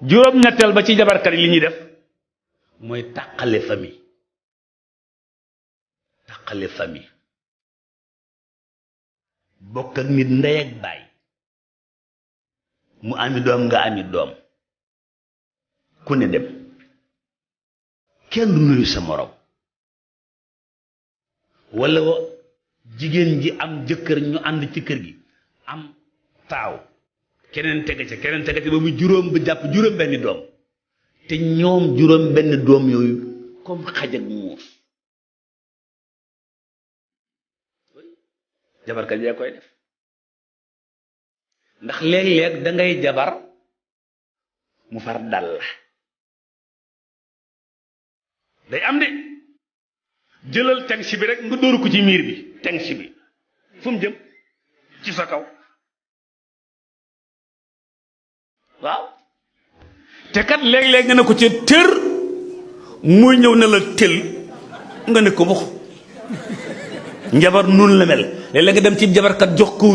juróom-ñetteel ba ci jabarkat yi li ñuy def mooy tàqale famille bokk ak nit ndey ak baay mu ami doom nga ami doom ku ne dem kenn du nuyu sa morom walla jigéen ji am jëkkër ñu ànd ci kër gi am taaw keneen tege ca ba mu juróom ba jàpp juróom benni doom te ñoom juróom benn doom yooyu comme xaj ak muus jabarkat yaa koy def ndax léeg-léeg dangay jabar mu far dal la day am de jëlal tengsi bi rek nga dóoru ko ci miir bi tengsi bi fu mu jëm ci sa kaw waaw te kat léeg-léeg nga ne ko ca tër muy ñëw ne la tël nga ne ko mux njabar nun la mel léeg-léeg nga dem ci jabarkat jox ko